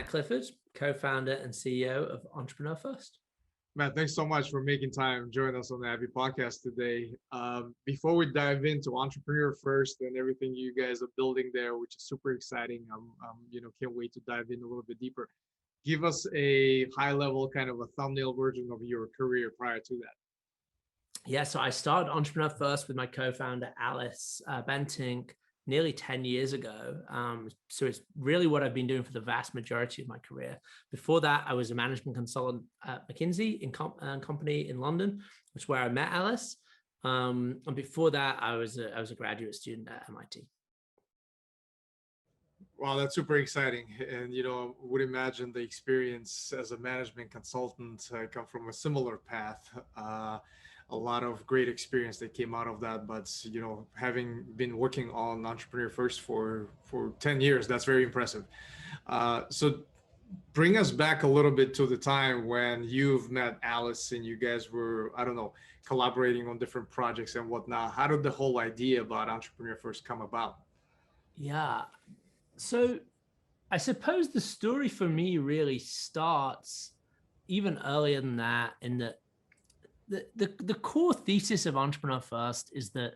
Clifford, co-founder and CEO of Entrepreneur First. Matt, thanks so much for making time join us on the Happy Podcast today. Before we dive into Entrepreneur First and everything you guys are building there, which is super exciting, can't wait to dive in a little bit deeper. Give us a high-level kind of a thumbnail version of your career prior to that. Yeah, so I started Entrepreneur First with my co-founder Alice Bentinck nearly 10 years ago. So it's really what I've been doing for the vast majority of my career. Before that, I was a management consultant at McKinsey Company in London, which is where I met Alice. And before that, I was a graduate student at MIT. Wow, that's super exciting. And, would imagine the experience as a management consultant come from a similar path. A lot of great experience that came out of that, but having been working on Entrepreneur First for 10 years, that's very impressive. So bring us back a little bit to the time when you've met Alice and you guys were, collaborating on different projects and whatnot. How did the whole idea about Entrepreneur First come about? Yeah, so I suppose the story for me really starts even earlier than that, in that the core thesis of Entrepreneur First is that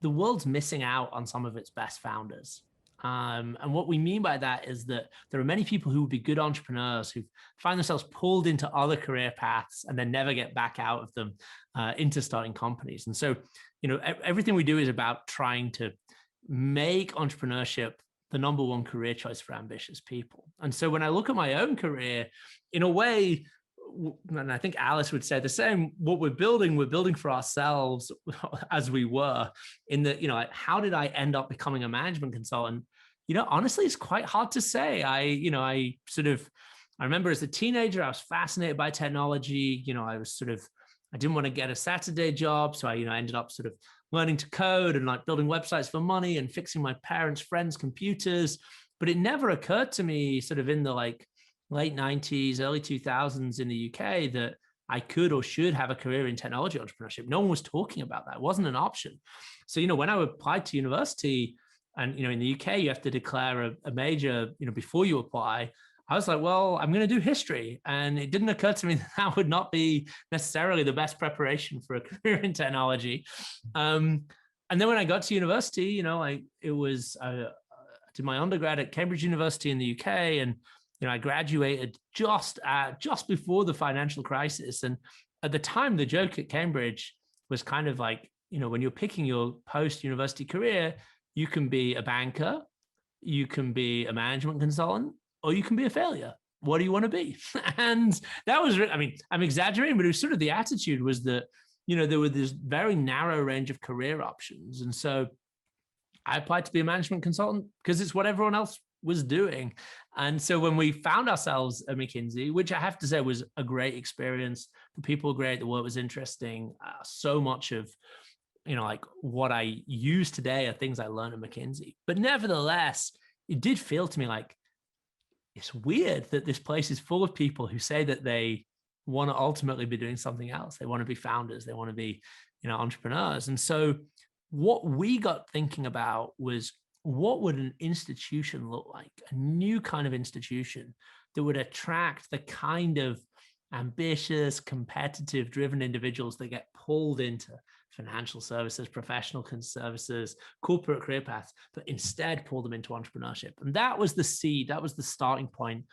the world's missing out on some of its best founders. And what we mean by that is that there are many people who would be good entrepreneurs who find themselves pulled into other career paths and then never get back out of them into starting companies. And so, everything we do is about trying to make entrepreneurship the number one career choice for ambitious people. And so when I look at my own career, in a way, and I think Alice would say the same, what we're building for ourselves as we were in the, how did I end up becoming a management consultant? Honestly, it's quite hard to say. I remember as a teenager, I was fascinated by technology. I didn't want to get a Saturday job. So I, ended up sort of learning to code and like building websites for money and fixing my parents' friends' computers. But it never occurred to me sort of in the late 90s, early 2000s in the UK that I could or should have a career in technology entrepreneurship. No one was talking about that. It wasn't an option. So, when I applied to university and, in the UK, you have to declare a major, before you apply, I was like, well, I'm going to do history. And it didn't occur to me that would not be necessarily the best preparation for a career in technology. And then when I got to university, I did my undergrad at Cambridge University in the UK, and I graduated just before the financial crisis. And at the time, the joke at Cambridge was kind of like, when you're picking your post-university career, you can be a banker, you can be a management consultant, or you can be a failure. What do you want to be? And that was, I'm exaggerating, but it was sort of the attitude was that, there were this very narrow range of career options. And so I applied to be a management consultant because it's what everyone else was doing. And so when we found ourselves at McKinsey, which I have to say was a great experience, the people were great, the work was interesting. So much of, what I use today are things I learned at McKinsey. But nevertheless, it did feel to me like it's weird that this place is full of people who say that they want to ultimately be doing something else. They want to be founders. They want to be, entrepreneurs. And so what we got thinking about was, what would an institution look like? A new kind of institution that would attract the kind of ambitious, competitive, driven individuals that get pulled into financial services, professional services, corporate career paths, but instead pull them into entrepreneurship. And that was the seed, that was the starting point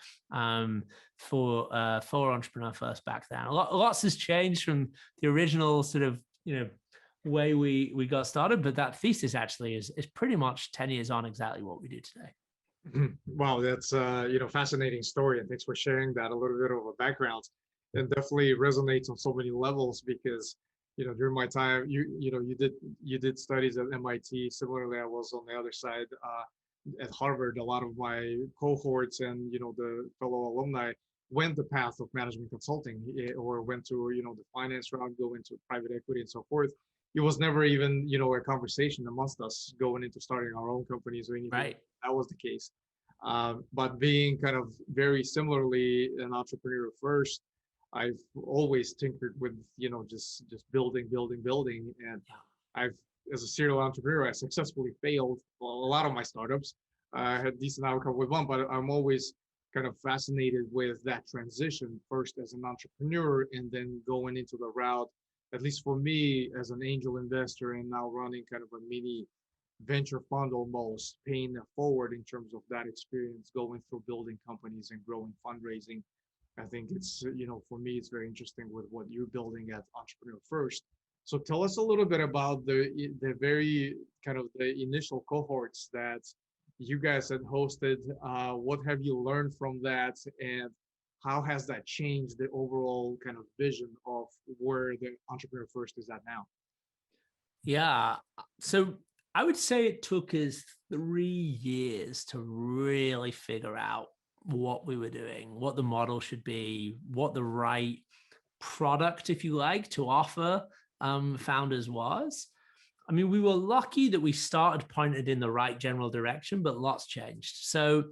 for Entrepreneur First back then. Lots has changed from the original sort of, way we got started, but that thesis actually is pretty much 10 years on exactly what we do today. Wow, that's fascinating story, and thanks for sharing that, a little bit of a background. It definitely resonates on so many levels because during my time you did studies at MIT. Similarly, I was on the other side at Harvard. A lot of my cohorts and the fellow alumni went the path of management consulting or went to the finance route, go into private equity and so forth. It was never even a conversation amongst us going into starting our own companies or anything. Right. That was the case. But being kind of very similarly an entrepreneur first, I've always tinkered with just building, and I've, as a serial entrepreneur, I successfully failed a lot of my startups. I had decent outcome with one, but I'm always kind of fascinated with that transition, first as an entrepreneur and then going into the route, at least for me as an angel investor and now running kind of a mini venture fund almost, paying it forward in terms of that experience going through building companies and growing fundraising. I think it's, for me, it's very interesting with what you're building at Entrepreneur First. So tell us a little bit about the very kind of the initial cohorts that you guys had hosted. What have you learned from that, and how has that changed the overall kind of vision of where the Entrepreneur First is at now? Yeah. So I would say it took us 3 years to really figure out what we were doing, what the model should be, what the right product, if you like, to offer founders was. I mean, we were lucky that we started pointed in the right general direction, but lots changed. So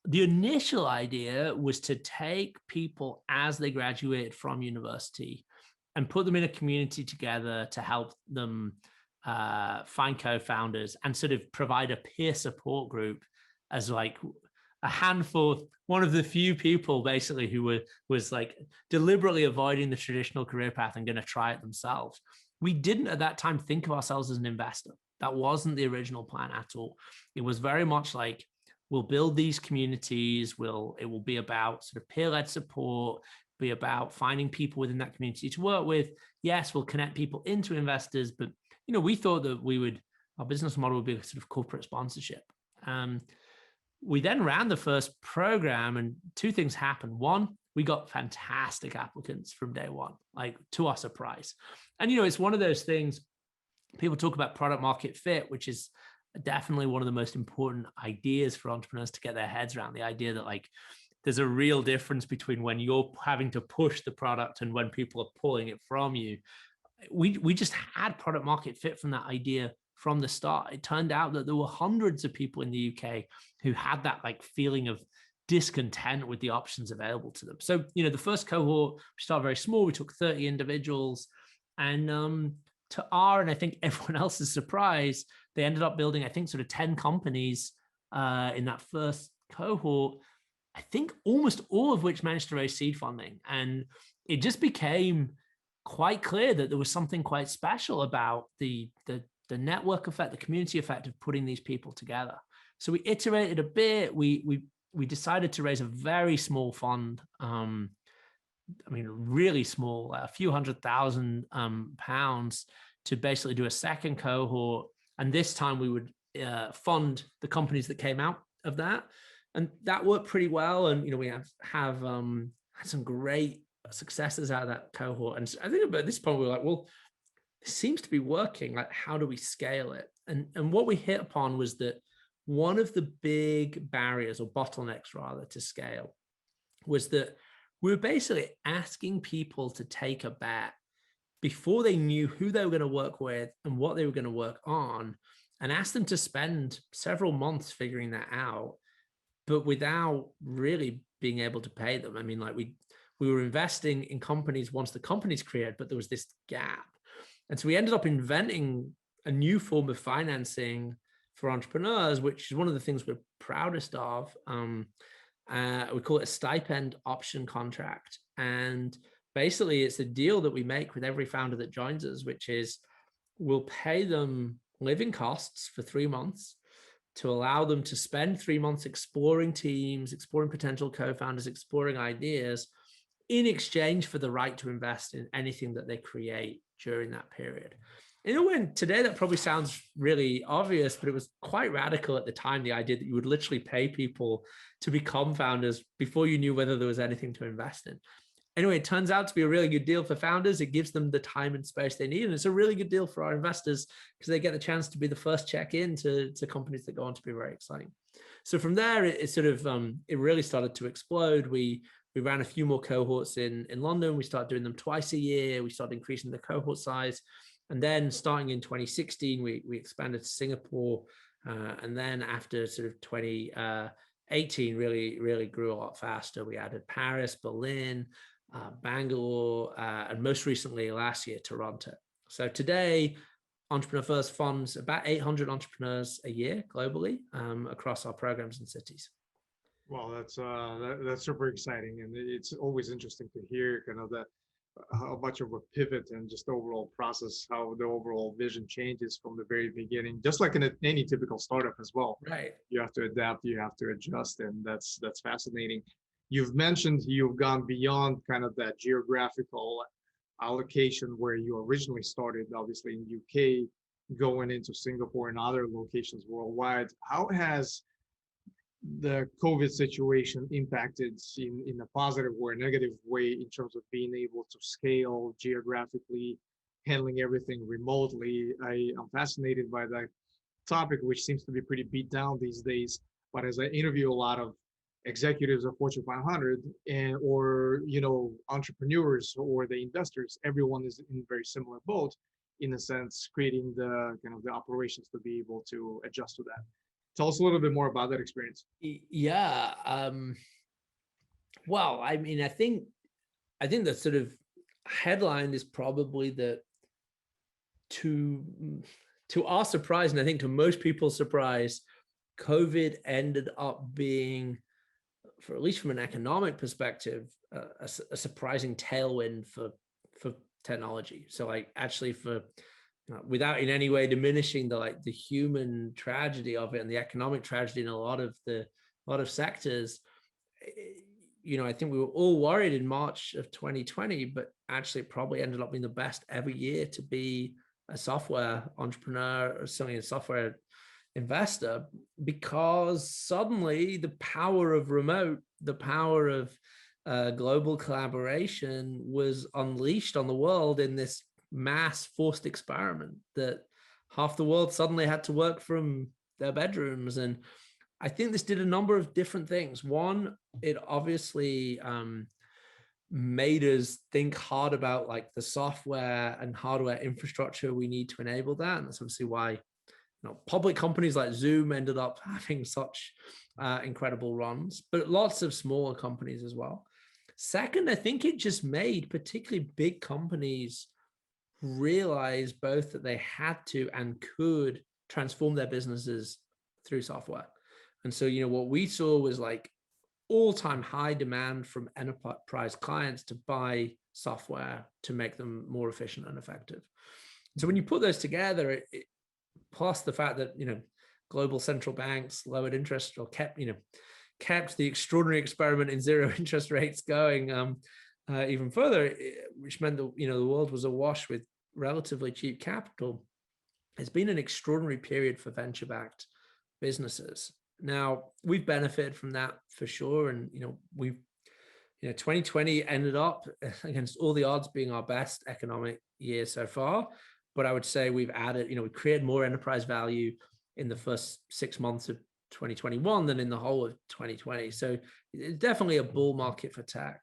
the initial idea was to take people as they graduated from university and put them in a community together to help them find co-founders and sort of provide a peer support group as like a handful, one of the few people basically who was like deliberately avoiding the traditional career path and going to try it themselves. We didn't at that time think of ourselves as an investor. That wasn't the original plan at all. It was very much like, we'll build these communities, it will be about sort of peer-led support, be about finding people within that community to work with. Yes, we'll connect people into investors, but we thought that our business model would be a sort of corporate sponsorship. We then ran the first program and two things happened. One, we got fantastic applicants from day one, like to our surprise. And, it's one of those things, people talk about product market fit, which is definitely one of the most important ideas for entrepreneurs to get their heads around, the idea that like, there's a real difference between when you're having to push the product and when people are pulling it from you. We just had product market fit from that idea from the start. It turned out that there were hundreds of people in the UK who had that like feeling of discontent with the options available to them. So, the first cohort, we started very small. We took 30 individuals, and to our, and I think everyone else's surprise, they ended up building, I think, sort of 10 companies in that first cohort, I think almost all of which managed to raise seed funding. And it just became quite clear that there was something quite special about the network effect, the community effect of putting these people together. So we iterated a bit. We decided to raise a very small fund. Really small, a few £100,000 to basically do a second cohort. And this time we would fund the companies that came out of that. And that worked pretty well. And, we have had some great successes out of that cohort. And I think about this point, we were like, well, it seems to be working. Like, how do we scale it? And what we hit upon was that one of the big barriers, or bottlenecks rather, to scale was that we were basically asking people to take a bet before they knew who they were going to work with and what they were going to work on, and ask them to spend several months figuring that out, but without really being able to pay them. We were investing in companies once the companies created, but there was this gap. And so we ended up inventing a new form of financing for entrepreneurs, which is one of the things we're proudest of. We call it a stipend option contract. And basically it's a deal that we make with every founder that joins us, which is we'll pay them living costs for 3 months to allow them to spend 3 months exploring teams, exploring potential co-founders, exploring ideas, in exchange for the right to invest in anything that they create during that period. When today that probably sounds really obvious, but it was quite radical at the time, the idea that you would literally pay people to become founders before you knew whether there was anything to invest in. Anyway, it turns out to be a really good deal for founders. It gives them the time and space they need. And it's a really good deal for our investors because they get the chance to be the first check in to companies that go on to be very exciting. So from there, it really started to explode. We ran a few more cohorts in London. We started doing them twice a year. We started increasing the cohort size. And then starting in 2016, we expanded to Singapore. And then after sort of 2018, really grew a lot faster. We added Paris, Berlin, Bangalore, and most recently last year, Toronto. So today, Entrepreneur First funds about 800 entrepreneurs a year globally across our programs and cities. Well, that's super exciting, and it's always interesting to hear kind of that how much of a pivot and just the overall process, how the overall vision changes from the very beginning, just like in any typical startup as well. Right. You have to adapt, you have to adjust, and that's fascinating. You've mentioned you've gone beyond kind of that geographical allocation where you originally started, obviously in UK, going into Singapore and other locations worldwide. How has the COVID situation impacted in a positive or a negative way in terms of being able to scale geographically, handling everything remotely? I'm fascinated by that topic, which seems to be pretty beat down these days. But as I interview a lot of executives of Fortune 500 and or entrepreneurs or the investors, everyone is in a very similar boat in a sense, creating the kind of the operations to be able to adjust to that. Tell us a little bit more about that experience. Yeah. Well, I mean, I think the sort of headline is probably that to our surprise, and I think to most people's surprise, COVID ended up being, for at least from an economic perspective, a surprising tailwind for technology. So like actually for without in any way diminishing the human tragedy of it and the economic tragedy in a lot of sectors, I think we were all worried in March of 2020, but actually it probably ended up being the best every year to be a software entrepreneur or something, a software investor, because suddenly the power of remote, the power of global collaboration was unleashed on the world in this mass forced experiment that half the world suddenly had to work from their bedrooms. And I think this did a number of different things. One, it obviously made us think hard about like the software and hardware infrastructure we need to enable that. And that's obviously why public companies like Zoom ended up having such incredible runs, but lots of smaller companies as well. Second, I think it just made particularly big companies realize both that they had to and could transform their businesses through software. And so, what we saw was like all-time high demand from enterprise clients to buy software to make them more efficient and effective. So when you put those together, plus the fact that global central banks lowered interest or kept the extraordinary experiment in zero interest rates going even further, which meant that the world was awash with relatively cheap capital. It's been an extraordinary period for venture-backed businesses. Now we've benefited from that for sure, and 2020 ended up against all the odds being our best economic year so far. But I would say we've added, we created more enterprise value in the first 6 months of 2021 than in the whole of 2020. So it's definitely a bull market for tech.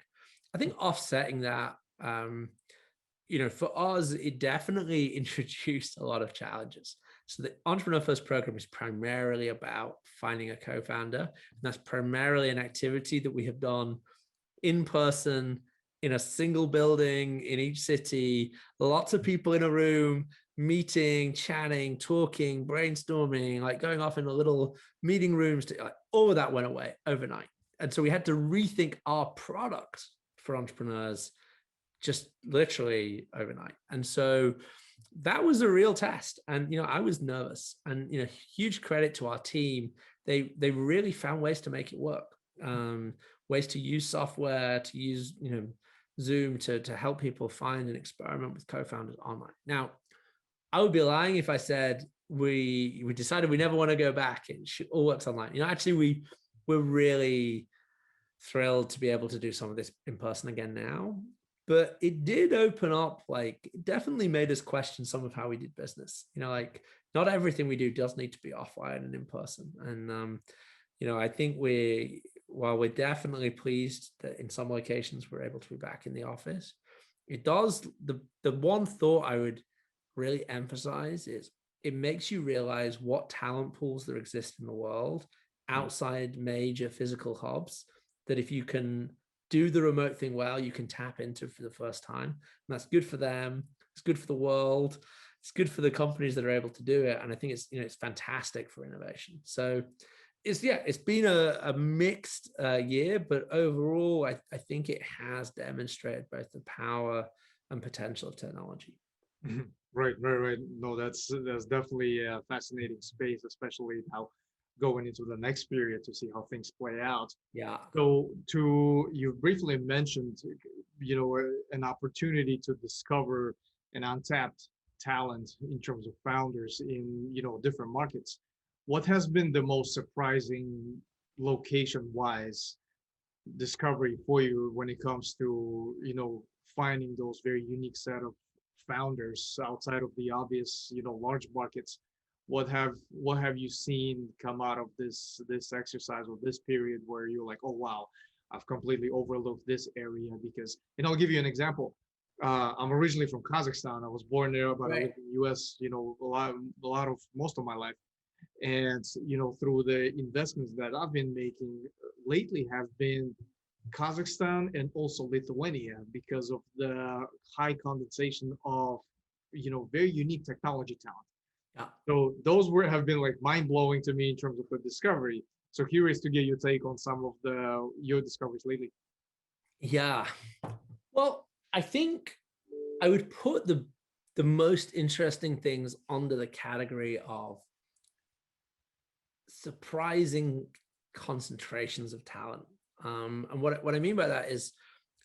I think offsetting that, for us, it definitely introduced a lot of challenges. So the Entrepreneur First program is primarily about finding a co-founder. And that's primarily an activity that we have done in person, in a single building in each city, lots of people in a room, meeting, chatting, talking, brainstorming, like going off in a little meeting rooms. All of that went away overnight. And so we had to rethink our product for entrepreneurs just literally overnight. And so that was a real test. And, I was nervous, and, huge credit to our team. They really found ways to make it work. Ways to use software, to use, Zoom to help people find and experiment with co-founders online. Now, I would be lying if I said we decided we never want to go back. It all works online. Actually, we're really thrilled to be able to do some of this in person again now. But it did open up, it definitely made us question some of how we did business. Not everything we do does need to be offline and in person. And, I think while we're definitely pleased that in some locations we're able to be back in the office, it does, the one thought I would really emphasize is it makes you realize what talent pools there exist in the world outside major physical hubs, that if you can do the remote thing well, you can tap into for the first time. And that's good for them. It's good for the world. It's good for the companies that are able to do it. And I think it's fantastic for innovation. So it's been a mixed year, but overall, I think it has demonstrated both the power and potential of technology. Right, right, right. No, that's definitely a fascinating space, especially how going into the next period to see how things play out. Yeah. So, you briefly mentioned, an opportunity to discover an untapped talent in terms of founders in, different markets. What has been the most surprising location-wise discovery for you when it comes to, finding those very unique set of founders outside of the obvious, large markets? What have you seen come out of this exercise or this period where you're like, oh wow, I've completely overlooked this area? Because, and I'll give you an example. I'm originally from Kazakhstan. I was born there, but I lived in the US, a lot of most of my life. And, through the investments that I've been making lately have been Kazakhstan and also Lithuania, because of the high condensation of, very unique technology talent. Yeah. So those have been like mind blowing to me in terms of the discovery. So curious to get your take on some of your discoveries lately. Yeah. Well, I think I would put the most interesting things under the category of surprising concentrations of talent. And what I mean by that is,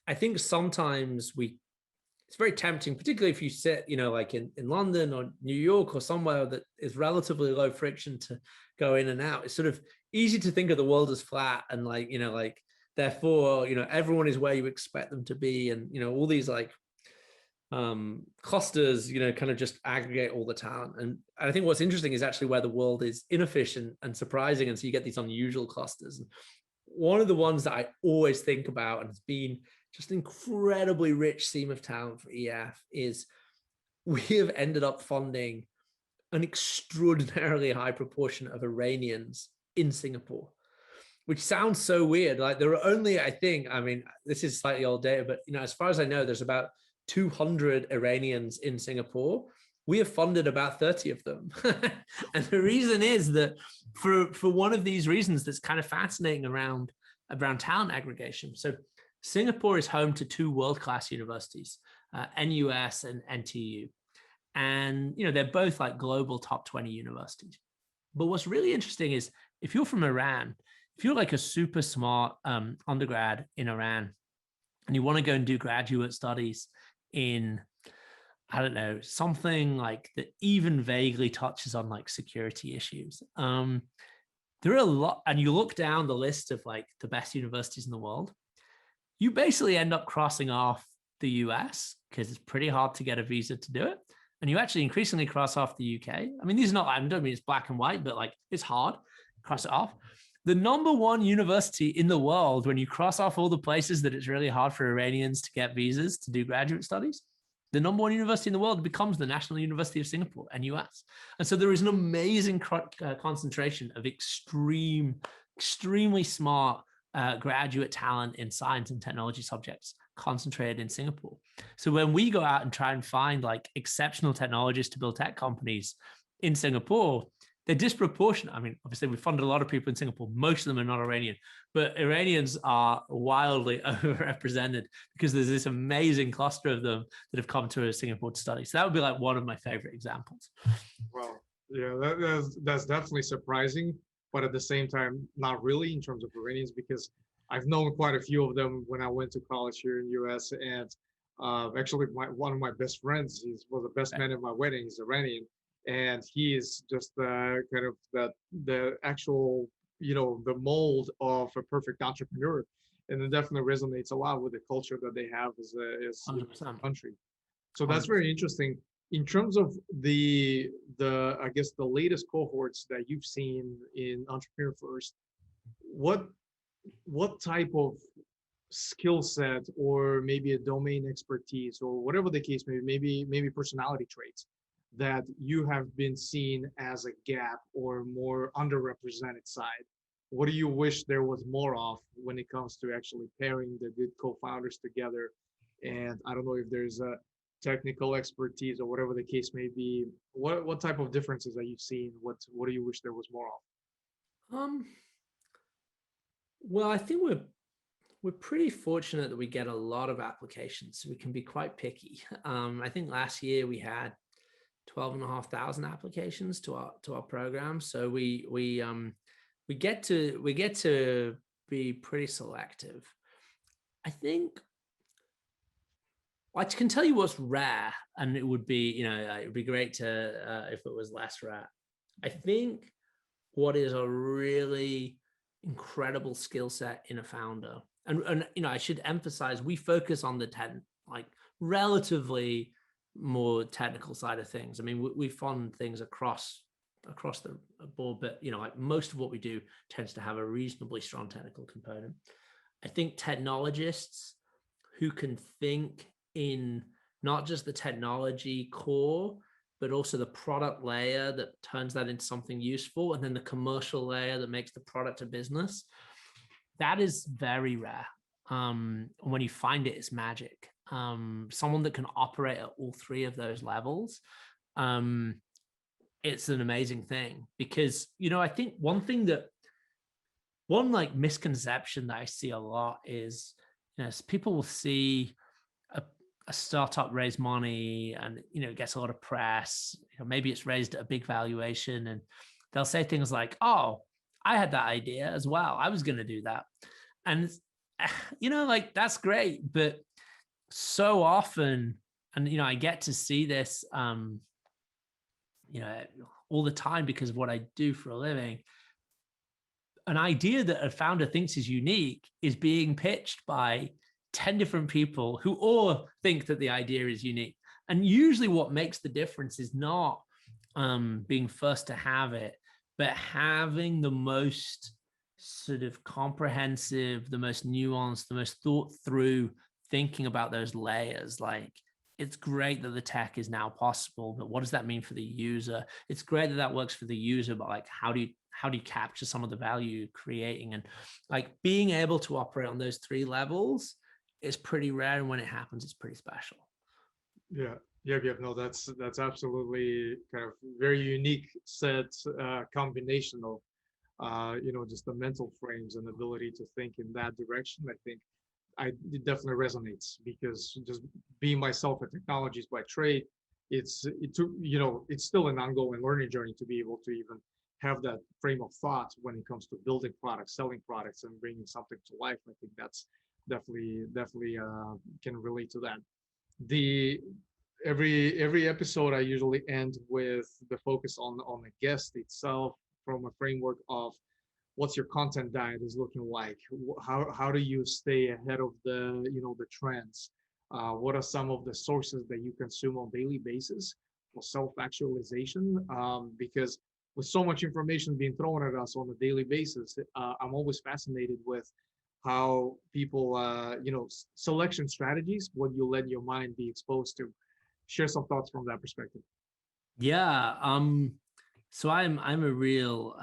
I think sometimes it's very tempting, particularly if you sit, like in London or New York or somewhere that is relatively low friction to go in and out. It's sort of easy to think of the world as flat and therefore, everyone is where you expect them to be. And, all these clusters, kind of just aggregate all the talent. And I think what's interesting is actually where the world is inefficient and surprising. And so you get these unusual clusters. And one of the ones that I always think about, and it's been just an incredibly rich seam of talent for EF, is we have ended up funding an extraordinarily high proportion of Iranians in Singapore, which sounds so weird. Like there are only, I think, this is slightly old data, but as far as I know, there's about 200 Iranians in Singapore. We have funded about 30 of them. And the reason is that for one of these reasons that's kind of fascinating around talent aggregation. So Singapore is home to two world-class universities, NUS and NTU. And, they're both like global top 20 universities. But what's really interesting is if you're from Iran, if you're like a super smart undergrad in Iran, and you want to go and do graduate studies in, I don't know, something like that even vaguely touches on like security issues. There are a lot, and you look down the list of like the best universities in the world, you basically end up crossing off the US because it's pretty hard to get a visa to do it. And you actually increasingly cross off the UK. I mean, these are not, I don't mean it's black and white, but like it's hard, cross it off. The number one university in the world, when you cross off all the places that it's really hard for Iranians to get visas to do graduate studies, the number one university in the world becomes the National University of Singapore, NUS. And so there is an amazing concentration of extremely smart graduate talent in science and technology subjects concentrated in Singapore. So when we go out and try and find like exceptional technologists to build tech companies in Singapore, they're disproportionate. I mean, obviously we funded a lot of people in Singapore. Most of them are not Iranian, but Iranians are wildly overrepresented because there's this amazing cluster of them that have come to Singapore to study. So that would be like one of my favorite examples. Well, yeah, that's definitely surprising, but at the same time, not really in terms of Iranians, because I've known quite a few of them when I went to college here in the US. And actually, one of my best friends, he was the best man at my wedding. He's Iranian. And he is just kind of the actual, the mold of a perfect entrepreneur. And it definitely resonates a lot with the culture that they have as a country. So that's very interesting. In terms of the I guess the latest cohorts that you've seen in Entrepreneur First, what type of skill set or maybe a domain expertise or whatever the case may be, maybe personality traits that you have been seen as a gap or more underrepresented side? What do you wish there was more of when it comes to actually pairing the good co-founders together? And I don't know if there's a technical expertise or whatever the case may be. What type of differences are you seeing? What do you wish there was more of? Well, I think we're pretty fortunate that we get a lot of applications, so we can be quite picky. I think last year we had 12,500 applications to our program, so we get to be pretty selective. I think I can tell you what's rare, and it would be, it would be great to if it was less rare. I think what is a really incredible skill set in a founder, and I should emphasize, we focus on the relatively more technical side of things. I mean, we fund things across the board, but like most of what we do tends to have a reasonably strong technical component. I think technologists who can think in not just the technology core, but also the product layer that turns that into something useful, and then the commercial layer that makes the product a business. That is very rare. When you find it, it's magic. Someone that can operate at all three of those levels, it's an amazing thing. Because I think one misconception that I see a lot is, people will see a startup raise money and it gets a lot of press. Maybe it's raised at a big valuation, and they'll say things like, "Oh, I had that idea as well. I was going to do that," and that's great. But so often, and I get to see this, all the time because of what I do for a living. An idea that a founder thinks is unique is being pitched by 10 different people who all think that the idea is unique. And usually what makes the difference is not being first to have it, but having the most sort of comprehensive, the most nuanced, the most thought through thinking about those layers. Like, it's great that the tech is now possible, but what does that mean for the user? It's great that that works for the user, but like, how do you capture some of the value you're creating? And like, being able to operate on those three levels is pretty rare, and when it happens, it's pretty special. Yeah. No, that's absolutely kind of very unique set combination of just the mental frames and ability to think in that direction. I think it definitely resonates, because just being myself a technologist by trade, it's still an ongoing learning journey to be able to even have that frame of thought when it comes to building products, selling products, and bringing something to life. I think that's definitely can relate to that. Every episode I usually end with the focus on the guest itself, from a framework of what's your content diet is looking like, how do you stay ahead of the trends, what are some of the sources that you consume on a daily basis for self-actualization, because with so much information being thrown at us on a daily basis, I'm always fascinated with how people, selection strategies, what you let your mind be exposed to. Share some thoughts from that perspective. Yeah. So I'm a real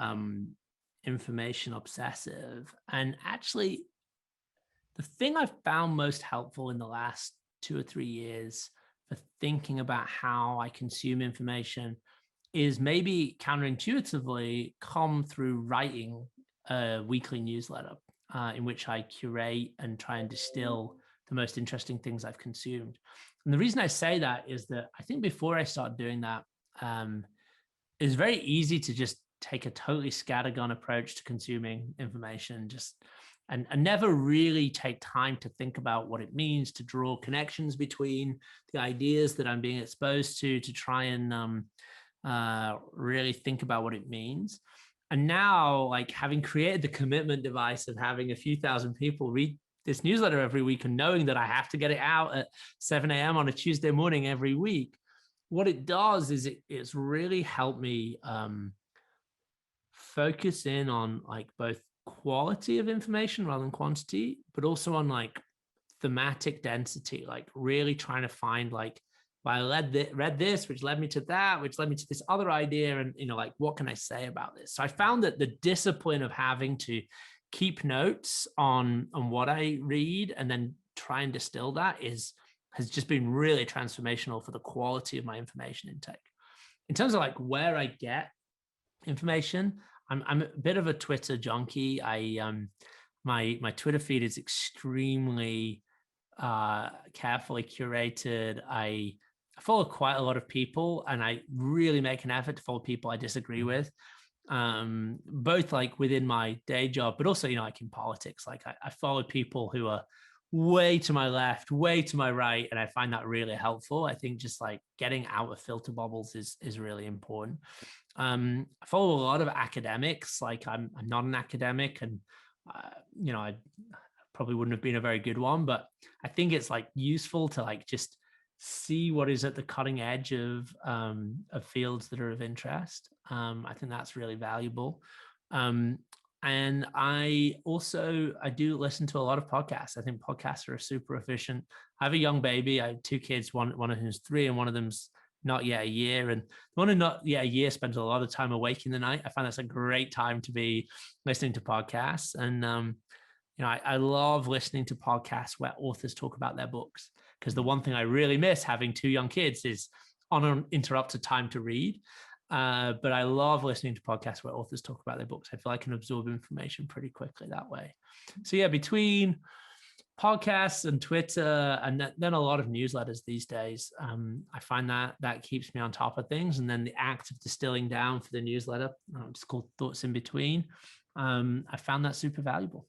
information obsessive, and actually, the thing I've found most helpful in the last 2 or 3 years for thinking about how I consume information is maybe counterintuitively come through writing a weekly newsletter in which I curate and try and distill the most interesting things I've consumed. And the reason I say that is that I think before I started doing that, it's very easy to just take a totally scattergun approach to consuming information, and never really take time to think about what it means, to draw connections between the ideas that I'm being exposed to try and really think about what it means. And now, like, having created the commitment device of having a few thousand people read this newsletter every week, and knowing that I have to get it out at 7 a.m. on a Tuesday morning every week, what it does is it's really helped me focus in on like both quality of information rather than quantity, but also on like thematic density, like really trying to find like, well, I read this, which led me to that, which led me to this other idea. And, like, what can I say about this? So I found that the discipline of having to keep notes on what I read and then try and distill that has just been really transformational for the quality of my information intake. In terms of like where I get information, I'm a bit of a Twitter junkie. my Twitter feed is extremely carefully curated. I follow quite a lot of people, and I really make an effort to follow people I disagree with, both like within my day job, but also, like in politics. Like I follow people who are way to my left, way to my right, and I find that really helpful. I think just like getting out of filter bubbles is really important. I follow a lot of academics. Like I'm not an academic, and I probably wouldn't have been a very good one, but I think it's like useful to like just see what is at the cutting edge of fields that are of interest. I think that's really valuable. And I do listen to a lot of podcasts. I think podcasts are super efficient. I have a young baby. I have two kids, one of whom's 3 and one of them's not yet a year. And the one who not yet a year spends a lot of time awake in the night. I find that's a great time to be listening to podcasts. And I love listening to podcasts where authors talk about their books, because the one thing I really miss having 2 young kids is uninterrupted time to read. But I love listening to podcasts where authors talk about their books. I feel I can absorb information pretty quickly that way. So yeah, between podcasts and Twitter, and then a lot of newsletters these days, I find that keeps me on top of things. And then the act of distilling down for the newsletter, it's called Thoughts in Between. I found that super valuable.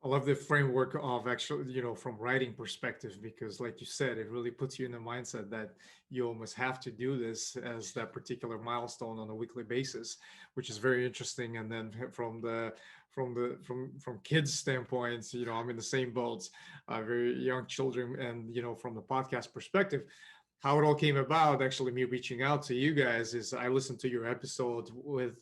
I love the framework of actually, from writing perspective, because like you said, it really puts you in the mindset that you almost have to do this as that particular milestone on a weekly basis, which is very interesting. And then from kids' standpoints, I'm in the same boats, very young children, and from the podcast perspective, how it all came about, actually me reaching out to you guys, is I listened to your episode with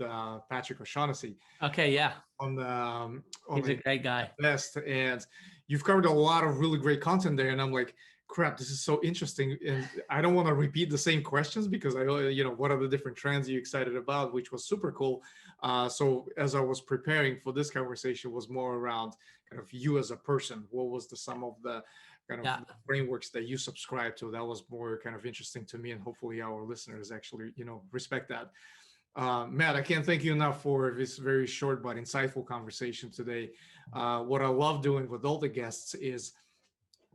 Patrick O'Shaughnessy. Okay, yeah. He's a great guy. Best, and you've covered a lot of really great content there, and I'm like, crap, this is so interesting, and I don't want to repeat the same questions, because I know, what are the different trends you're excited about, which was super cool. So as I was preparing for this conversation, was more around kind of you as a person. What was some of the kind of frameworks that you subscribe to? That was more kind of interesting to me, and hopefully our listeners actually, respect that. Matt, I can't thank you enough for this very short but insightful conversation today. What I love doing with all the guests is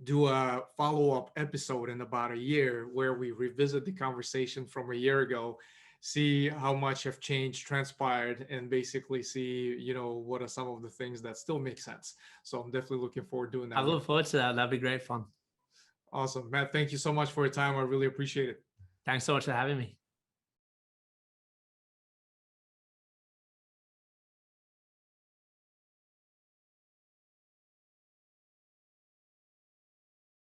do a follow-up episode in about a year where we revisit the conversation from a year ago, see how much have changed, transpired, and basically see, what are some of the things that still make sense. So I'm definitely looking forward to doing that. I look forward to that. That'd be great fun. Awesome. Matt, thank you so much for your time. I really appreciate it. Thanks so much for having me.